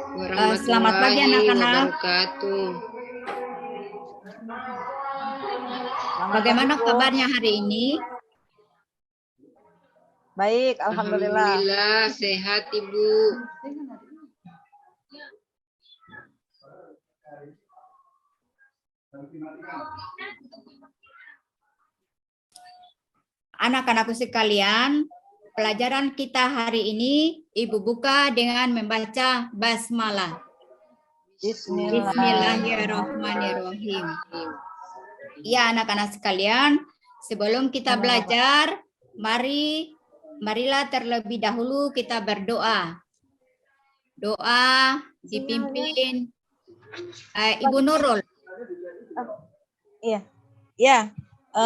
Selamat pagi anak-anak. wabarakatuh. Bagaimana kabarnya hari ini? Baik, alhamdulillah. Alhamdulillah sehat Ibu. Anak-anakku sekalian, pelajaran kita hari ini Ibu buka dengan membaca basmalah. Bismillahirrahmanirrahim. Ya anak-anak sekalian, sebelum kita belajar, marilah terlebih dahulu kita berdoa. Doa dipimpin Ibu Nurul. Iya, ya,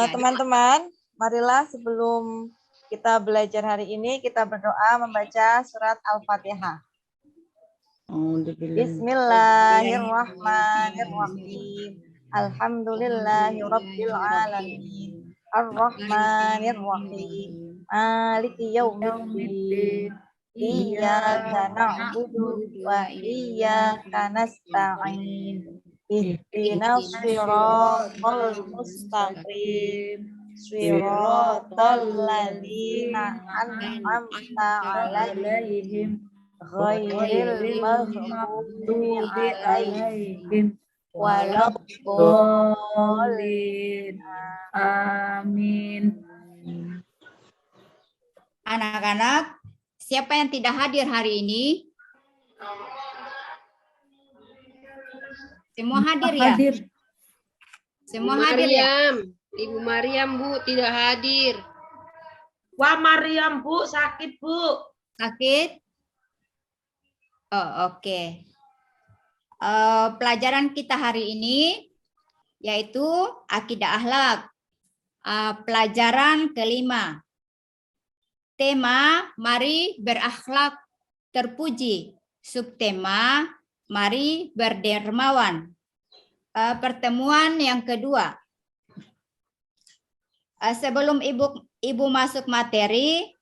teman-teman, marilah sebelum kita belajar hari ini kita berdoa membaca surat Al-Fatihah. Bismillahirrahmanirrahim. Alhamdulillahirabbil alamin. Ar-Rahmanir-Rahim. Maliki yaumiddin. Iyyaka na'budu wa iyyaka nasta'in. Ihdinas siratal mustaqim. Siratal ladzina an'amta 'alaihim ghairil maghdubi 'alaihim waladdallin. Amin. Anak-anak, siapa yang tidak hadir hari ini? Semua hadir ya? Semua hadir ya? Ibu Mariam Bu tidak hadir. Wah, Mariam Bu sakit Bu. Sakit? Oh, oke. Pelajaran kita hari ini yaitu akidah akhlak. Pelajaran kelima. Tema, mari berakhlak terpuji. Subtema, mari berdermawan. Pertemuan yang kedua. Sebelum Ibu masuk materi,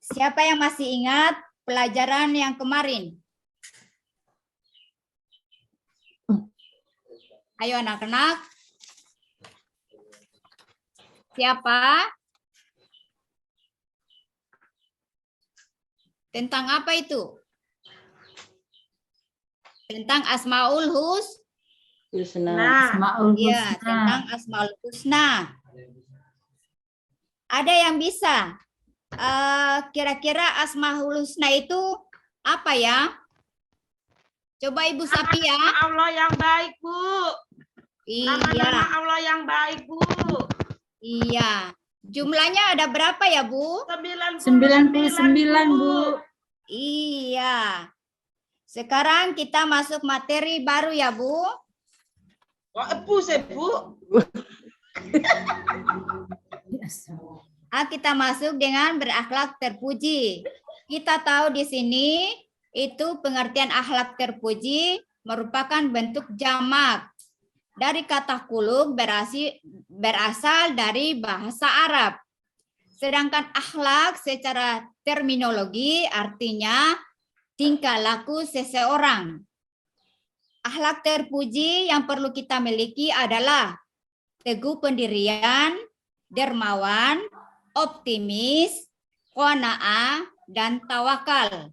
siapa yang masih ingat pelajaran yang kemarin? Ayo anak-anak. Siapa? Tentang apa itu? Tentang Asmaul Husna. Ya, tentang Asmaul Husna. Ada yang bisa? Kira-kira Asmaul Husna itu apa ya? Coba Ibu Sapia. Allah yang baik Bu. Nama-nama Iya. Allah yang baik Bu. Iya. Jumlahnya ada berapa ya Bu? 99 Bu. Iya. Sekarang kita masuk materi baru ya Bu. Bu saya Bu. Kita masuk dengan berakhlak terpuji. Kita tahu di sini itu pengertian akhlak terpuji merupakan bentuk jamak dari kata kuluk berasal dari bahasa Arab. Sedangkan akhlak secara terminologi artinya tingkah laku seseorang. Akhlak terpuji yang perlu kita miliki adalah teguh pendirian, dermawan, optimis, qanaah, dan tawakal.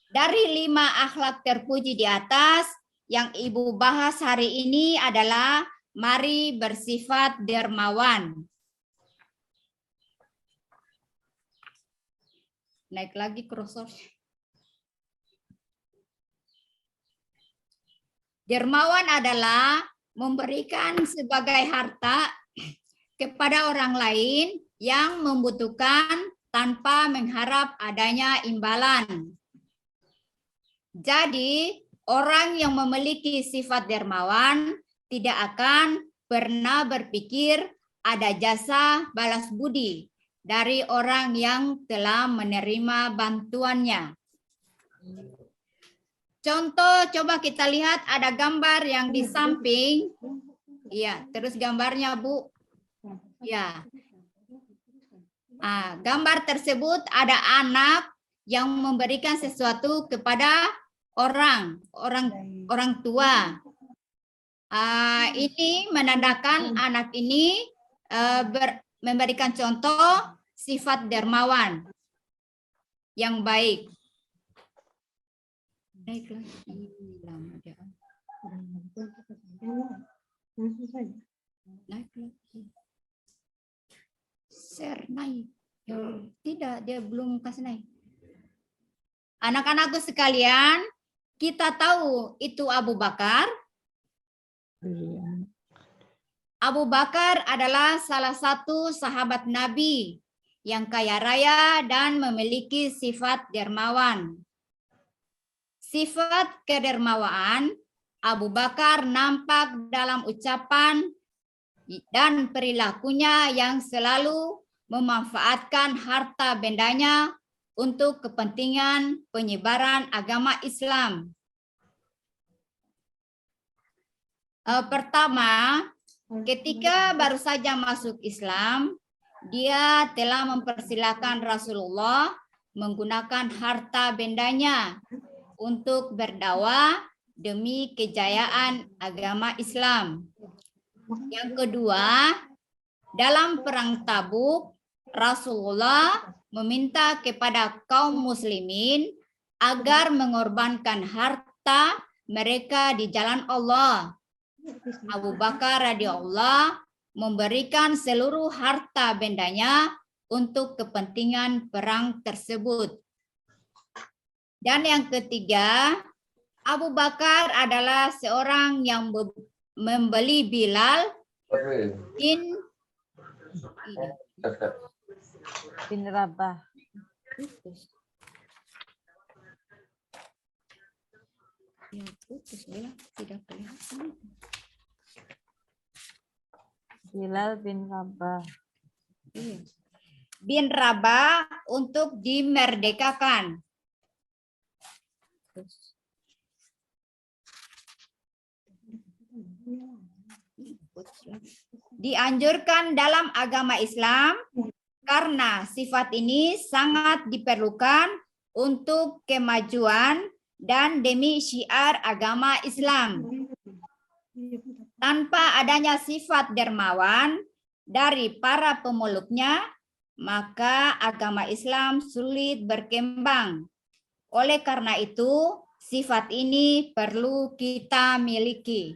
Dari 5 akhlak terpuji di atas, yang Ibu bahas hari ini adalah mari bersifat dermawan. Naik lagi kursor. Dermawan adalah memberikan sebagai harta kepada orang lain yang membutuhkan tanpa mengharap adanya imbalan. Jadi, orang yang memiliki sifat dermawan tidak akan pernah berpikir ada jasa balas budi dari orang yang telah menerima bantuannya. Contoh, coba kita lihat ada gambar yang di samping. Iya, terus gambarnya Bu. Ya. Gambar tersebut ada anak yang memberikan sesuatu kepada orang tua. Ini menandakan anak ini memberikan contoh sifat dermawan yang baik. Share naik. Tidak, dia belum kasih naik. Anak-anakku sekalian, kita tahu itu Abu Bakar. Abu Bakar adalah salah satu sahabat Nabi yang kaya raya dan memiliki sifat dermawan. Sifat kedermawaan Abu Bakar nampak dalam ucapan dan perilakunya yang selalu memanfaatkan harta bendanya untuk kepentingan penyebaran agama Islam. Pertama, ketika baru saja masuk Islam, dia telah mempersilahkan Rasulullah menggunakan harta bendanya untuk berdakwah demi kejayaan agama Islam. Yang kedua, dalam perang Tabuk, Rasulullah meminta kepada kaum muslimin agar mengorbankan harta mereka di jalan Allah. Abu Bakar radhiyallahu memberikan seluruh harta bendanya untuk kepentingan perang tersebut. Dan yang ketiga, Abu Bakar adalah seorang yang membeli Bilal bin Rabah. Tidak kelihatan. Bilal bin Rabah. Bin Rabah untuk dimerdekakan. Dianjurkan dalam agama Islam karena sifat ini sangat diperlukan untuk kemajuan dan demi syiar agama Islam. Tanpa adanya sifat dermawan dari para pemeluknya, maka agama Islam sulit berkembang. Oleh karena itu, sifat ini perlu kita miliki.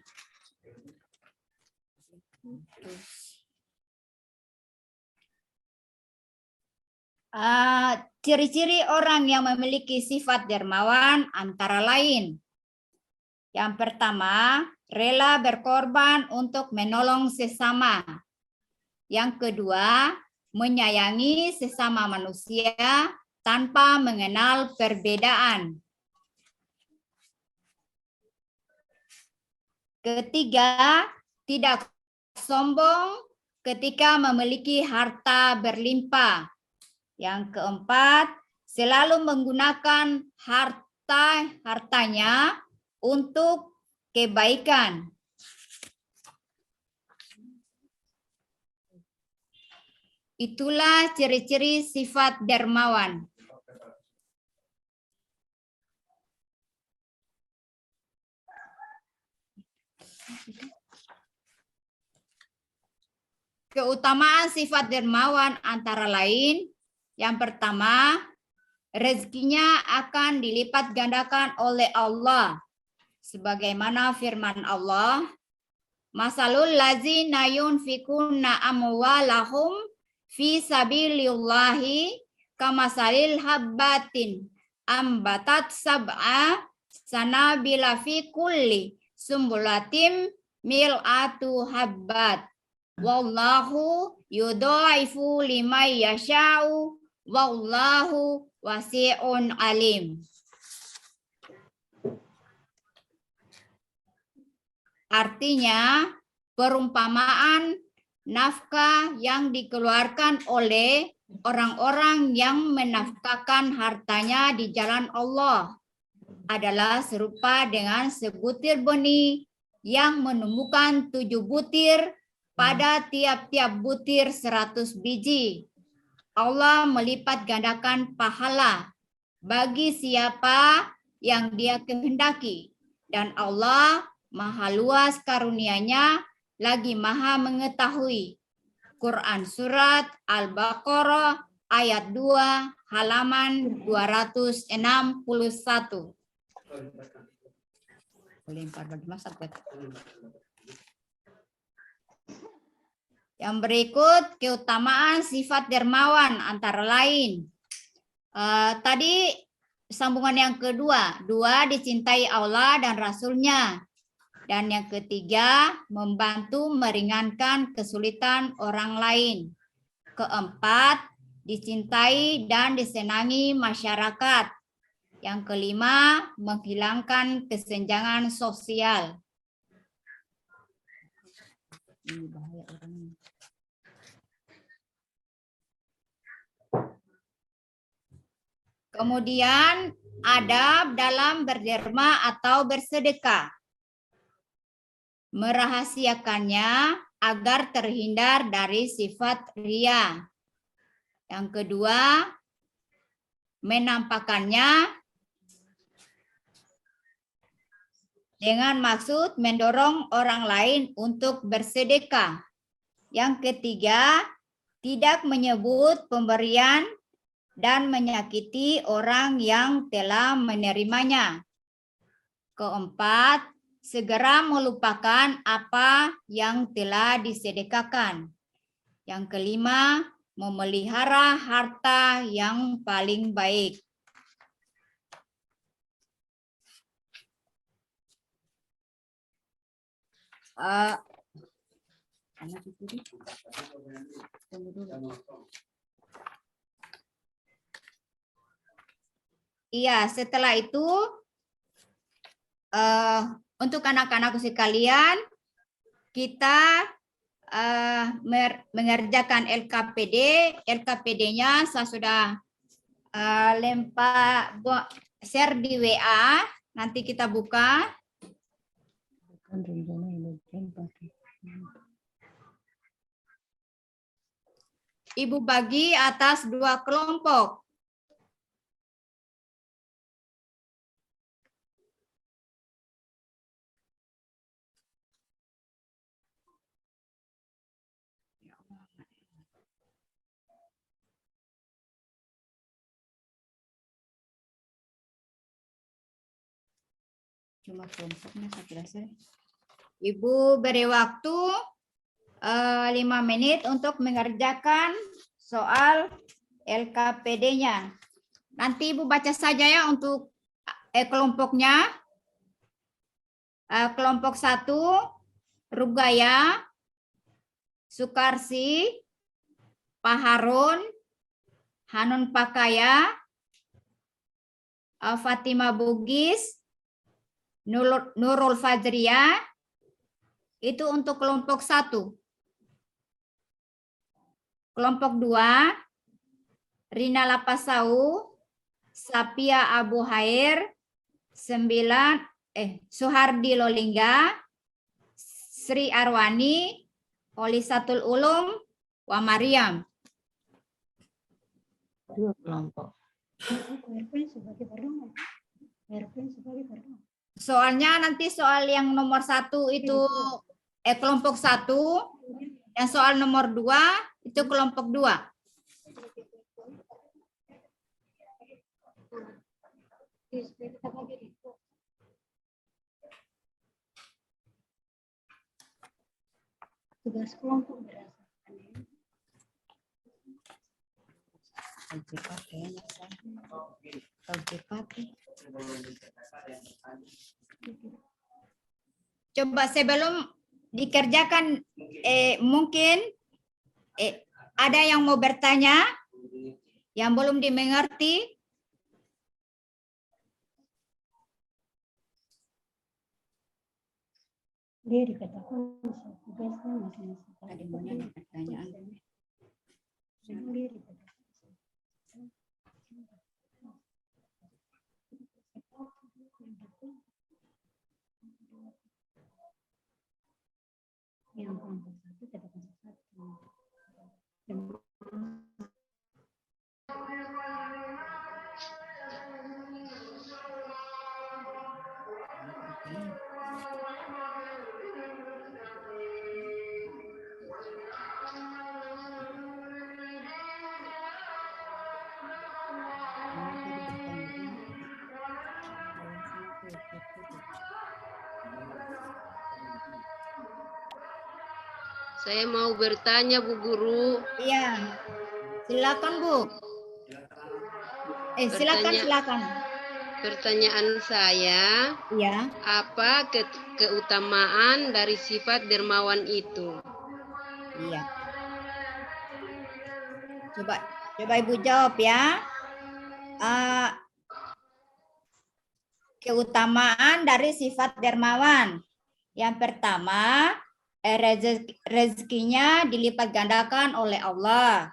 Ciri-ciri orang yang memiliki sifat dermawan antara lain. Yang pertama, rela berkorban untuk menolong sesama. Yang kedua, menyayangi sesama manusia tanpa mengenal perbedaan. Ketiga, tidak sombong ketika memiliki harta berlimpah. Yang keempat, selalu menggunakan hartanya untuk kebaikan. Itulah ciri-ciri sifat dermawan. Keutamaan sifat dermawan antara lain, yang pertama, rezekinya akan dilipat gandakan oleh Allah. Sebagaimana firman Allah, masalul ladzina yunfikuna amwalahum fi sabilillahi kamasalil habbatin ambatat sab'a sanabila fi kulli sumbulatim mil'atu habbat. Wallahu yudhaifu liman yasha'u wallahu wasi'un alim. Artinya, perumpamaan nafkah yang dikeluarkan oleh orang-orang yang menafkahkan hartanya di jalan Allah adalah serupa dengan sebutir benih yang menemukan 7 butir pada tiap-tiap butir 100 biji. Allah melipat gandakan pahala bagi siapa yang Dia kehendaki. Dan Allah Maha luas karunia-Nya, lagi Maha mengetahui. Quran Surat Al-Baqarah ayat 2 halaman 261. Yang berikut keutamaan sifat dermawan antara lain. Tadi sambungan yang kedua, 2 dicintai Allah dan Rasul-Nya. Dan yang ketiga, membantu meringankan kesulitan orang lain. Keempat, dicintai dan disenangi masyarakat. Yang kelima, menghilangkan kesenjangan sosial. Ini bahaya orangnya. Kemudian, adab dalam berderma atau bersedekah. Merahasiakannya agar terhindar dari sifat ria. Yang kedua, menampakkannya dengan maksud mendorong orang lain untuk bersedekah. Yang ketiga, tidak menyebut pemberian dan menyakiti orang yang telah menerimanya. Keempat, segera melupakan apa yang telah disedekahkan. Yang kelima, memelihara harta yang paling baik. Iya, setelah itu untuk anak-anak sekalian, kita mengerjakan LKPD. LKPD-nya saya sudah share di WA. Nanti kita buka. Ibu bagi atas 2 kelompok. Cuma kelompoknya saya kira. Ibu beri waktu 5 menit untuk mengerjakan soal LKPD-nya. Nanti Ibu baca saja ya untuk kelompoknya. Kelompok 1, Rugaya, Sukarsi, Pak Harun, Hanun Pakaya, Fatima Bugis, Nurul Fajriya, itu untuk kelompok 1. Kelompok 2, Rina Lapasau, Sapia Abu Hair, 9, Suhardi Lolingga, Sri Arwani, Olisatul Ulum, Wa Mariam. 2 kelompok. Soalnya nanti soal yang nomor 1 itu kelompok 1, yang soal nomor 2 itu kelompok 2. Tugas kelompok Coba sebelum dikerjakan, mungkin ada yang mau bertanya yang belum dimengerti. dia dikatakan tugasnya masing-masing. Ada mana pertanyaan? Dia dikatakan yang kelompok 1 katakan 1. Saya mau bertanya, Bu Guru. Iya. Silakan, Bu. Bertanya- Silakan. Pertanyaan saya, Iya. apa keutamaan dari sifat dermawan itu? Iya. Coba Ibu jawab ya. Keutamaan dari sifat dermawan. Yang pertama, rezekinya dilipat gandakan oleh Allah.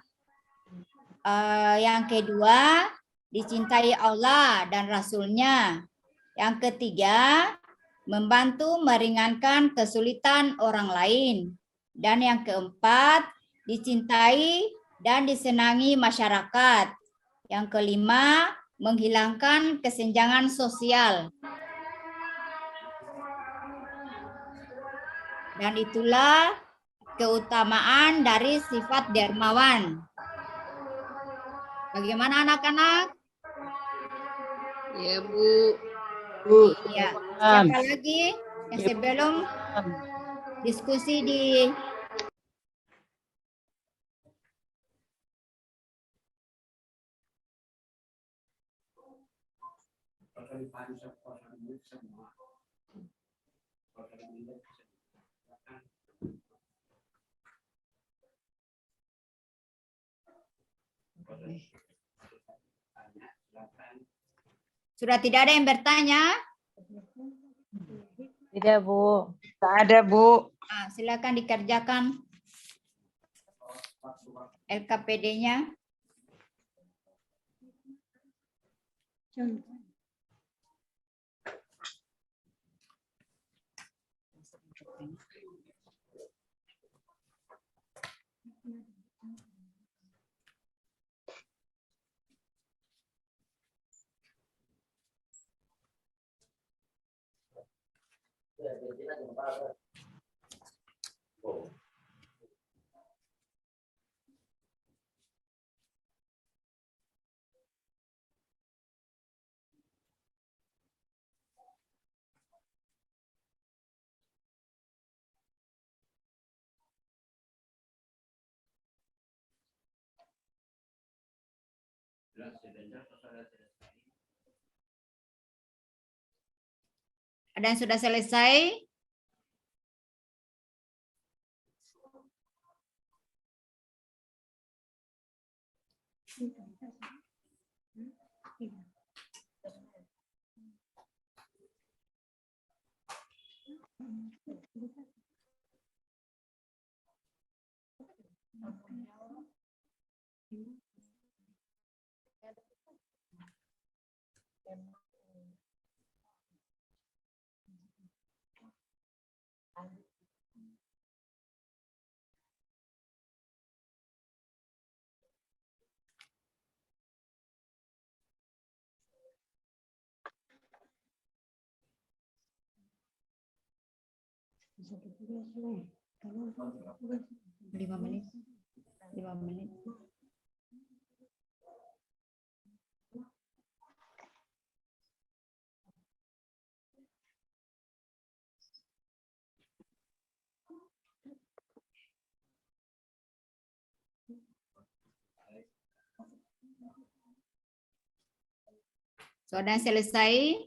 Yang kedua, dicintai Allah dan Rasul-Nya. Yang ketiga, membantu meringankan kesulitan orang lain. Dan yang keempat, dicintai dan disenangi masyarakat. Yang kelima, menghilangkan kesenjangan sosial. Dan itulah keutamaan dari sifat dermawan. Bagaimana anak-anak? Ya, Bu. Iya. Siapa lagi yang sebelum diskusi di sudah tidak ada yang bertanya? Tidak, Bu. Tak ada, Bu. Silakan dikerjakan LKPD-nya. Contoh. Ada yang sudah selesai? Bisa ditulis, Leh. Kalau 5 menit. 5 menit. Sudah selesai?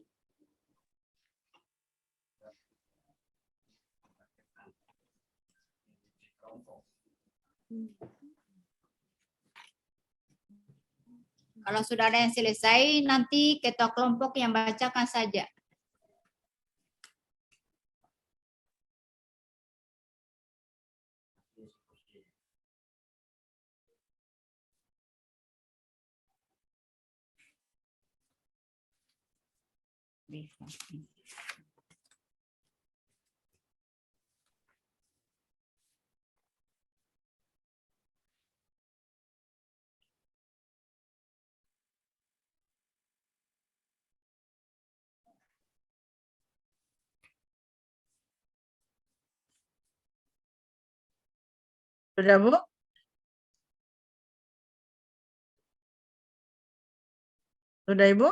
Kalau sudah ada yang selesai, nanti ketua kelompok yang bacakan saja. Sudah, Bu? Sudah, Ibu?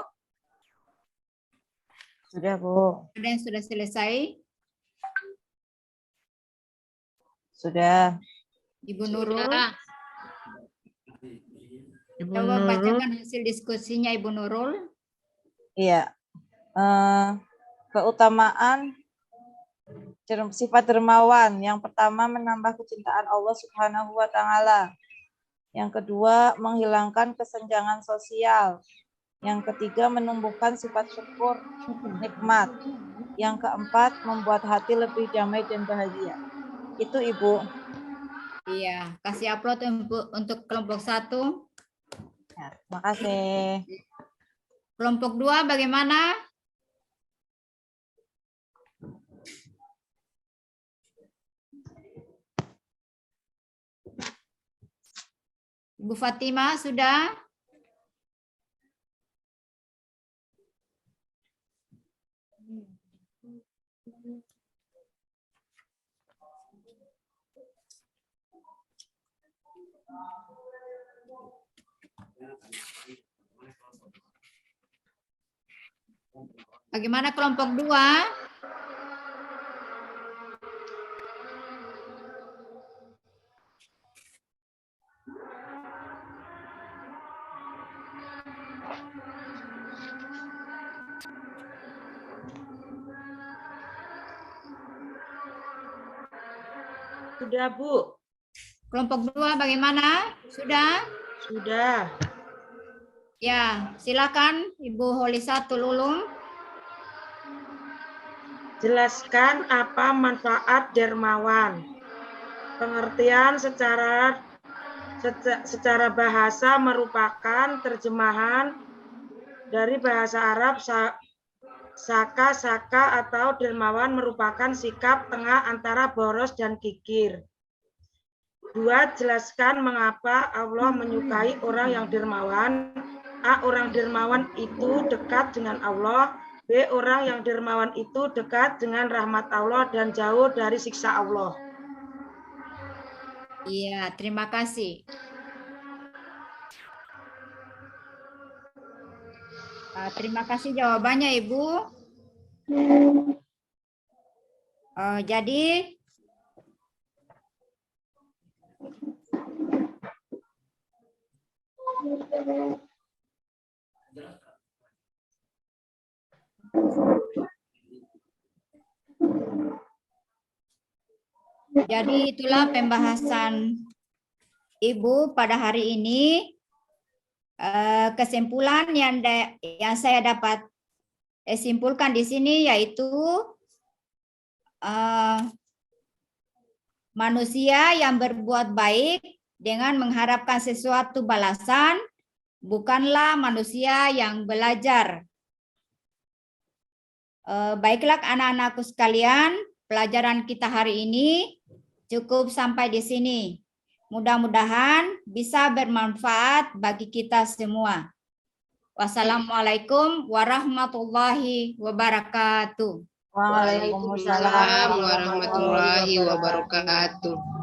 Sudah, Bu. Ada yang sudah selesai? Sudah. Ibu Nurul. Sudah. Ibu Coba Nurul. bacakan hasil diskusinya Ibu Nurul. Iya. Keutamaan sifat dermawan. Yang pertama, menambah kecintaan Allah Subhanahu wa Ta'ala. Yang kedua, menghilangkan kesenjangan sosial. Yang ketiga, menumbuhkan sifat syukur nikmat. Yang keempat, membuat hati lebih damai dan bahagia. Itu Ibu. Iya, kasih upload untuk kelompok 1. Ya, terima kasih. Kelompok 2 bagaimana? Ibu Fatima sudah? Bagaimana kelompok 2? Sudah, Bu. Kelompok 2 bagaimana? Sudah? Sudah. Ya, silakan Ibu Holisatul Ulum. Jelaskan apa manfaat dermawan. Pengertian secara bahasa merupakan terjemahan dari bahasa Arab. Saka atau dermawan merupakan sikap tengah antara boros dan kikir. 2. Jelaskan mengapa Allah menyukai orang yang dermawan. A. Orang dermawan itu dekat dengan Allah. B. Orang yang dermawan itu dekat dengan rahmat Allah dan jauh dari siksa Allah. Iya, terima kasih. Terima kasih jawabannya, Ibu. Jadi itulah pembahasan Ibu pada hari ini. Kesimpulan yang saya dapat simpulkan di sini yaitu manusia yang berbuat baik dengan mengharapkan sesuatu balasan bukanlah manusia yang belajar. Baiklah anak-anakku sekalian, pelajaran kita hari ini cukup sampai di sini. Mudah-mudahan bisa bermanfaat bagi kita semua. Wassalamualaikum warahmatullahi wabarakatuh. Waalaikumsalam Waalaikumsalam warahmatullahi wabarakatuh.